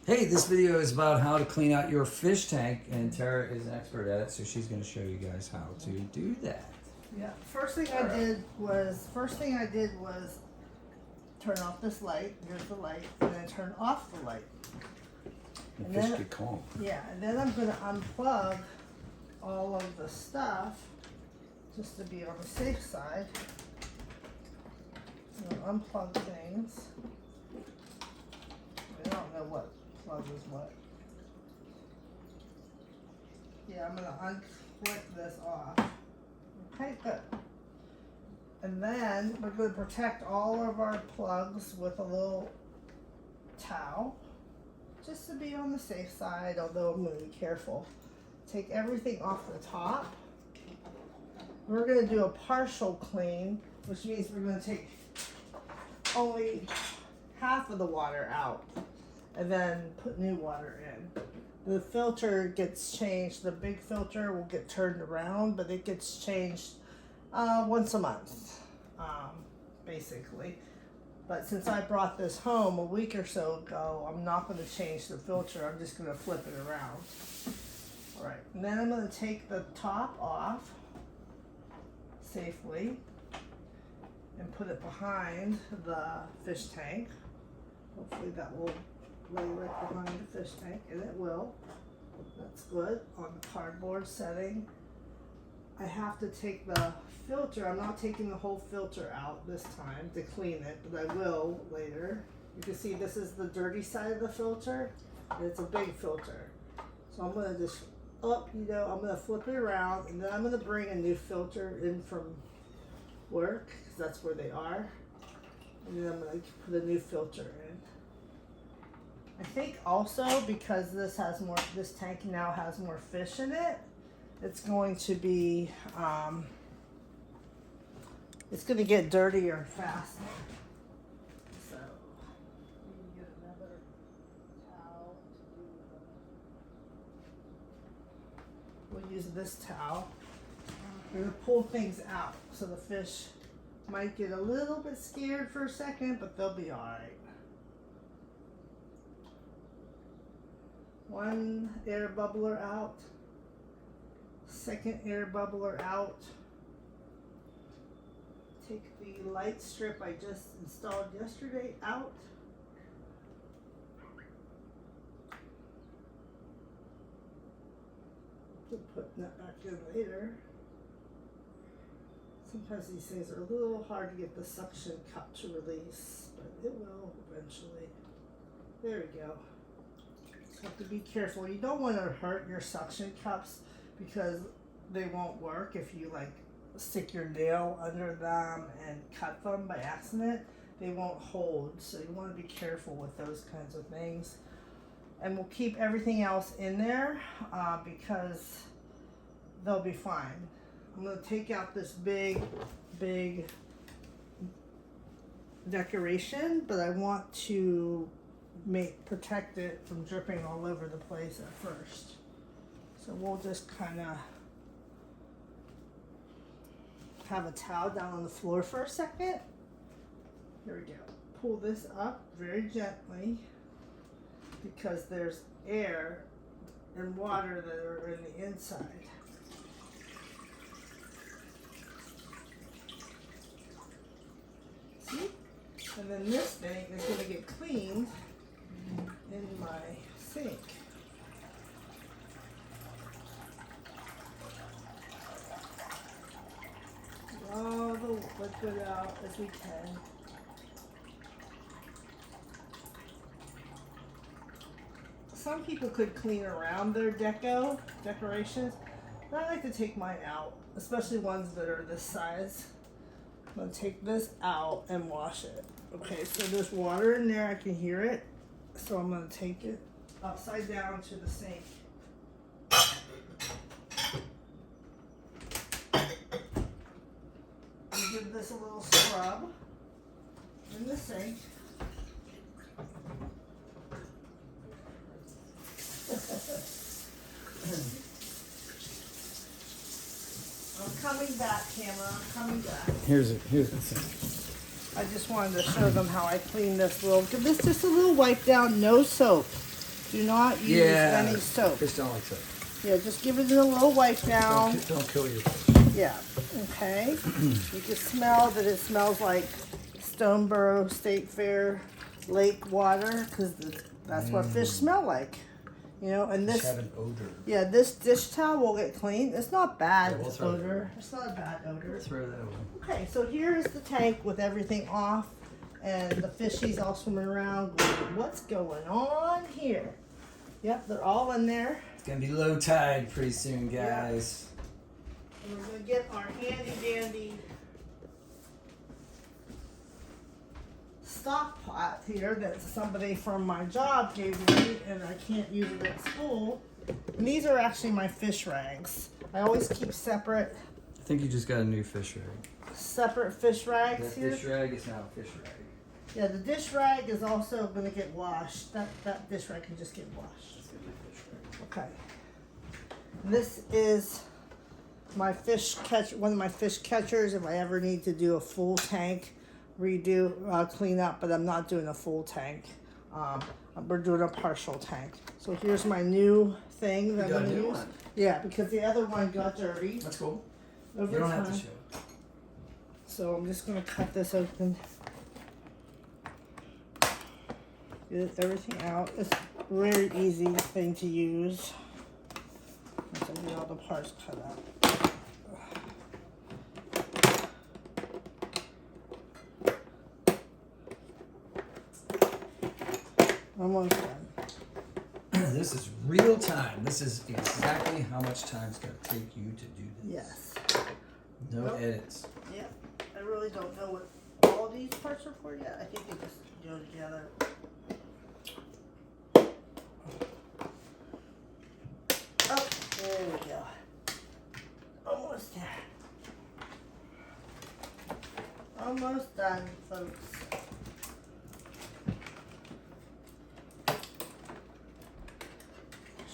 Hey, this video is about how to clean out your fish tank, and Tara is an expert at it, so she's going to show you guys how to do that. Yeah. First thing I did was turn off this light. Here's the light, and then turn off the light. The And fish then- get calm. Yeah, and then I'm gonna unplug all of the stuff just to be on the safe side. I'm gonna unplug things. I don't know what plug is what. Yeah, I'm gonna unclick this off. Okay, good. And then we're going to protect all of our plugs with a little towel, just to be on the safe side, although I'm going to be careful. Take everything off the top. We're going to do a partial clean, which means we're going to take only half of the water out and then put new water in. The filter gets changed. The big filter will get turned around, but it gets changed once a month, basically. But since I brought this home a week or so ago, I'm not going to change the filter. I'm just going to flip it around. All right, and then I'm going to take the top off safely and put it behind the fish tank. Hopefully that will lay right behind the fish tank, and it will. That's good on the cardboard setting. I have to take the filter. I'm not taking the whole filter out this time to clean it, but I will later. You can see this is the dirty side of the filter, and it's a big filter. So I'm gonna just I'm gonna flip it around, and then I'm gonna bring a new filter in from work, because that's where they are. And then I'm gonna put a new filter in. I think also because this tank now has more fish in it, it's going to be, it's going to get dirtier faster. So, we can get another towel to do We'll use this towel. We're going to pull things out, so the fish might get a little bit scared for a second, but they'll be alright. One air bubbler out. Second air bubbler out. Take the light strip I just installed yesterday out. Put that back in later. Sometimes these things are a little hard to get the suction cup to release, but it will eventually. There we go. Just have to be careful. You don't want to hurt your suction cups, because they won't work if you stick your nail under them and cut them by accident. They won't hold, so you want to be careful with those kinds of things. And we'll keep everything else in there because they'll be fine. I'm going to take out this big decoration, but I want to protect it from dripping all over the place at first. So we'll just kind of have a towel down on the floor for a second. Here we go. Pull this up very gently, because there's air and water that are in the inside. See? And then this thing is going to get cleaned in my sink. All the liquid out as we can. Some people could clean around their decorations, but I like to take mine out, especially ones that are this size. I'm going to take this out and wash it. Okay, so there's water in there, I can hear it, so I'm going to take it upside down to the sink. Give this a little scrub in the sink. I'm coming back, camera. I'm coming back. Here's the sink. I just wanted to show them how I clean this little. Give this just a little wipe down, no soap. Do not use Yeah. any soap. Fish don't like soap. Yeah, just give it a little wipe down. Don't kill your fish. Yeah, okay. You can smell that it smells like Stoneboro State Fair lake water, because that's what fish smell like. You know, and Fish this, have an odor. yeah, this dish towel will get clean. It's not bad Yeah, we'll throw it odor. It's not a bad odor. Throw that away. Okay, so here is the tank with everything off, and the fishies all swimming around going, what's going on here? Yep, they're all in there. It's gonna be low tide pretty soon, guys. And we're gonna get our handy dandy stock pot here that somebody from my job gave me, and I can't use it at school. And these are actually my fish rags. I always keep separate I think you just got a new fish rag. fish rags That here. fish rag is now a fish rag. Yeah, the dish rag is also gonna get washed. That dish rag can just get washed. It's gonna be a fish rag. Okay. This is my fish catch, one of my fish catchers. If I ever need to do a full tank redo, clean up, but I'm not doing a full tank. We're doing a partial tank. So here's my new thing that You I'm got a gonna new use. one. Yeah, because the other one got dirty That's cool. over You don't time. have to show it. So I'm just gonna cut this open. Get everything out. It's a very easy thing to use. Once I get all the parts cut out. Almost done. This is real time. This is exactly how much time it's gonna take you to do this. Yes. No Nope. edits. Yep. I really don't know what all these parts are for yet. I think they just go together. Oh, there we go. Almost there. Almost done, folks.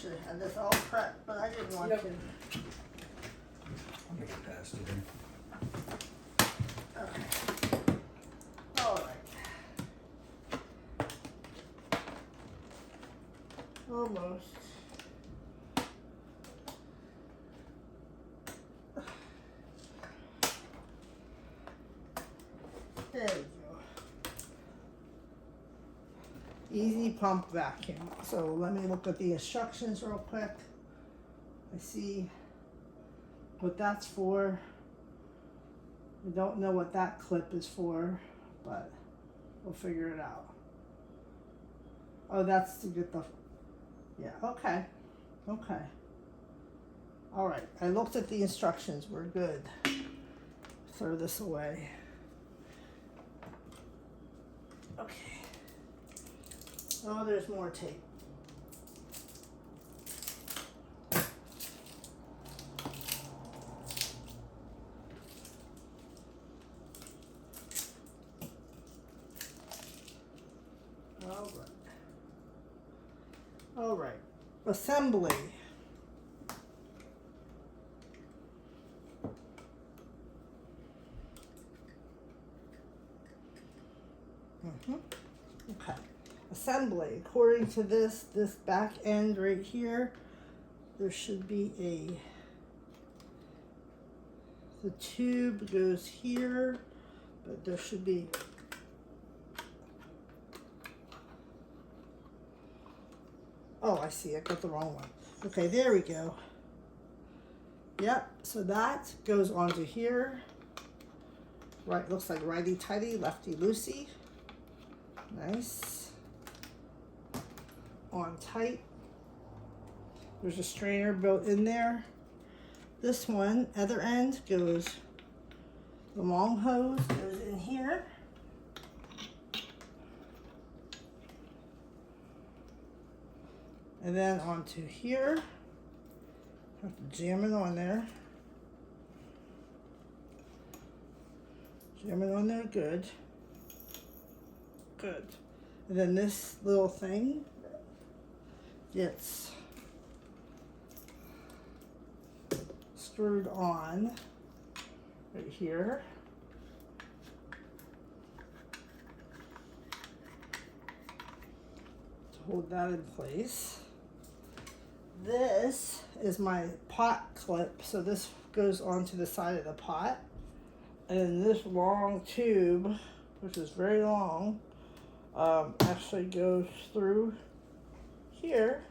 Should have had this all prepped, but I didn't want Yep. to. I'm gonna get past it here. Okay. All right. Almost. There we go. Easy pump vacuum. So let me look at the instructions real quick. I see what that's for. I don't know what that clip is for, but we'll figure it out. Oh, that's to get the, yeah, okay, okay. All right, I looked at the instructions, we're good. Throw this away. Okay. Oh, there's more tape. All right, assembly. Okay, assembly. According to this back end right here, there should be the tube goes here, but there should be oh, I see, I got the wrong one. Okay, there we go. Yep, so that goes onto here. Right, looks like righty-tighty, lefty-loosey. Nice. On tight. There's a strainer built in there. This one, other end, goes, the long hose goes in here. And then onto here. Have to jam it on there. Jam it on there, good. Good. And then this little thing gets screwed on right here. To hold that in place. This is my pot clip, so this goes onto the side of the pot. And then this long tube, which is very long, actually goes through here.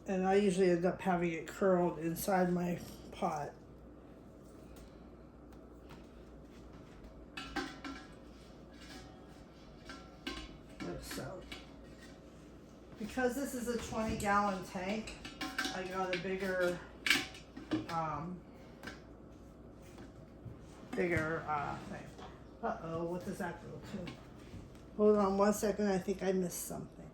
And I usually end up having it curled inside my pot. Like so. Because this is a 20-gallon tank, I got a bigger thing. Uh-oh, what does that go to? Hold on 1 second, I think I missed something.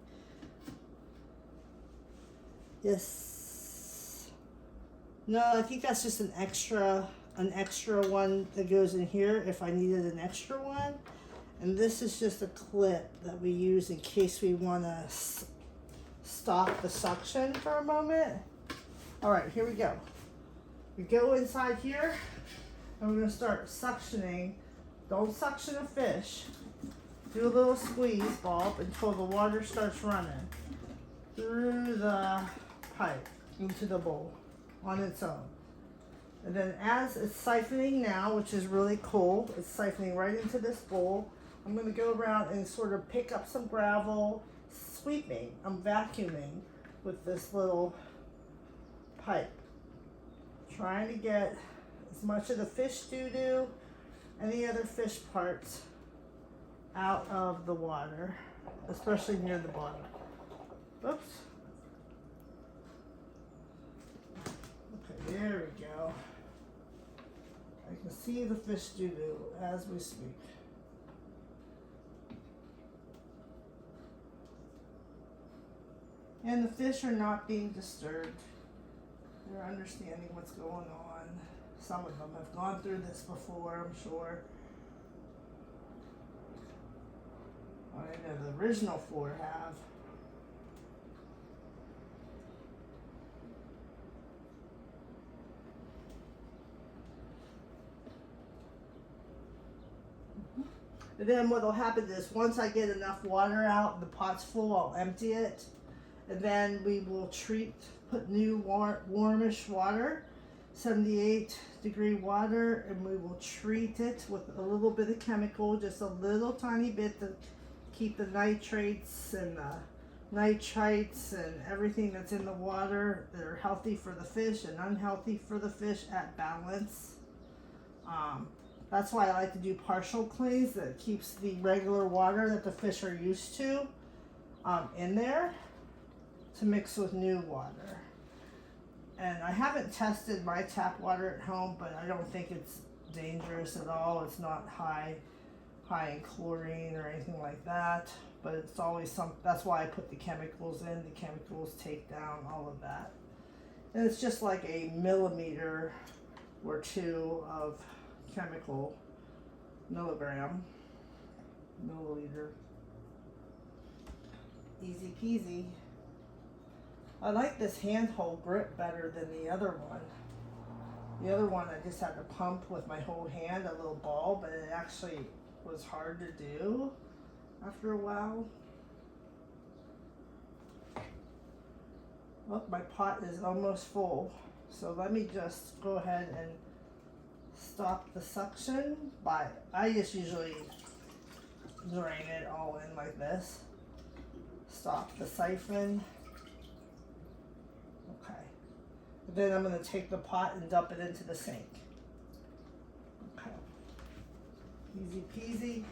Yes. No, I think that's just an extra one that goes in here if I needed an extra one. And this is just a clip that we use in case we want to stop the suction for a moment. All right, here we go. We go inside here and we're going to start suctioning. Don't suction a fish. Do a little squeeze, Bob, until the water starts running through the pipe into the bowl on its own. And then as it's siphoning now, which is really cool, it's siphoning right into this bowl. I'm going to go around and sort of pick up some gravel, sweeping. I'm vacuuming with this little pipe. Trying to get as much of the fish doo-doo, any other fish parts out of the water, especially near the bottom. Oops. Okay, there we go. I can see the fish doo-doo as we speak. And the fish are not being disturbed. They're understanding what's going on. Some of them have gone through this before, I'm sure. I know the original 4 have. And then what will happen is once I get enough water out, the pot's full, I'll empty it. And then we will put new warmish water, 78-degree water, and we will treat it with a little bit of chemical, just a little tiny bit to keep the nitrates and the nitrites and everything that's in the water that are healthy for the fish and unhealthy for the fish at balance. That's why I like to do partial cleans that keeps the regular water that the fish are used to in there to mix with new water. And I haven't tested my tap water at home, but I don't think it's dangerous at all. It's not high in chlorine or anything like that, but it's always that's why I put the chemicals in. The chemicals take down all of that. And it's just like a millimeter or 2 of chemical milliliter. Easy peasy. I like this handhold grip better than the other one. The other one I just had to pump with my whole hand, a little ball, but it actually was hard to do after a while. Look, my pot is almost full. So let me just go ahead and stop the suction I just usually drain it all in like this. Stop the siphon. Okay. Then I'm going to take the pot and dump it into the sink. Okay. Easy peasy,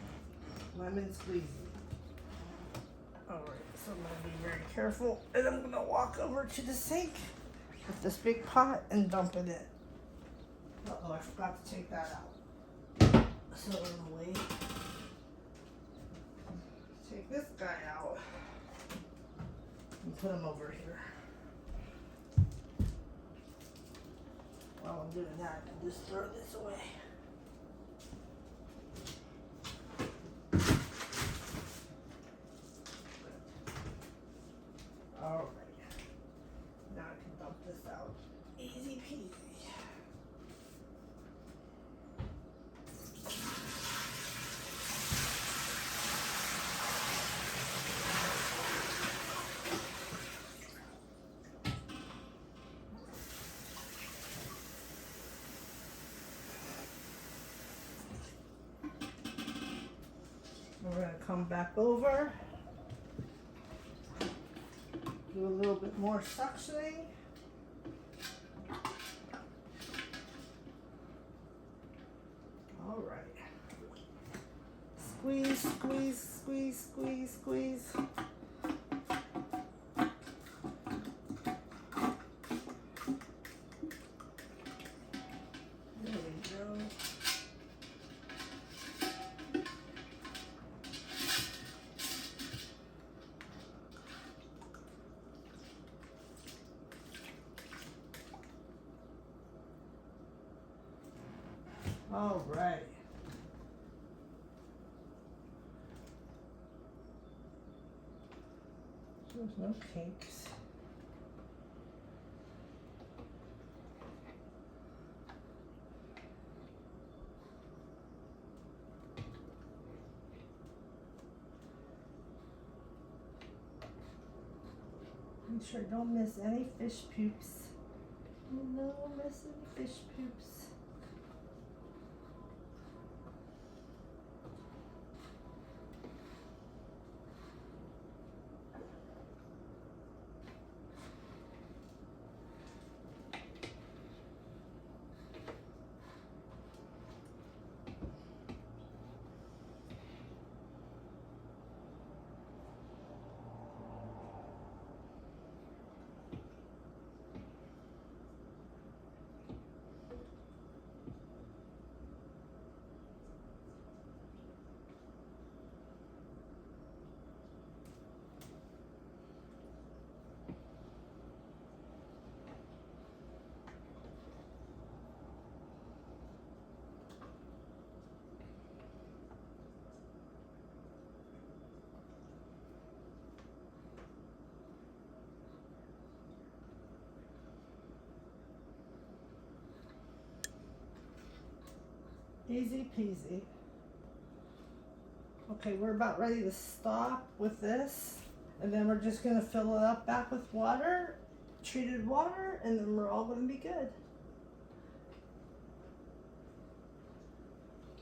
lemon squeezy. Alright, so I'm going to be very careful and I'm going to walk over to the sink with this big pot and dump it in. Uh-oh, I forgot to take that out. So I'm gonna wait. Take this guy out and put him over here. While I'm doing that, I can just throw this away. Alright. Now I can dump this out. Easy peasy. come back over, do a little bit more suctioning. All right. Squeeze, squeeze, squeeze, squeeze, squeeze. There we go. All right. There's no kinks. Make sure I don't miss any fish poops. No missing fish poops. Easy peasy. Okay, we're about ready to stop with this, and then we're just gonna fill it up back with water, treated water, and then we're all gonna be good.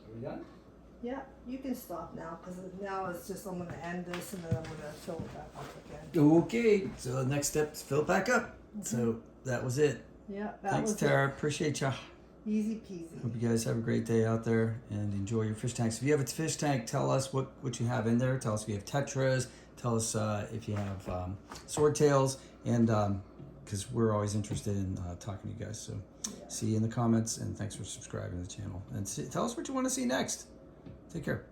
Are we done? Yeah, you can stop now, because now it's just, I'm gonna end this and then I'm gonna fill it back up again. Okay, so the next step is fill it back up. So that was it. Yeah, that Thanks, was Tara. Appreciate ya. easy peasy. Hope you guys have a great day out there and enjoy your fish tanks. If you have a fish tank, tell us what you have in there. Tell us if you have tetras. Tell us if you have swordtails, and because we're always interested in talking to you guys. So see you in the comments, and thanks for subscribing to the channel. And tell us what you want to see next. Take care.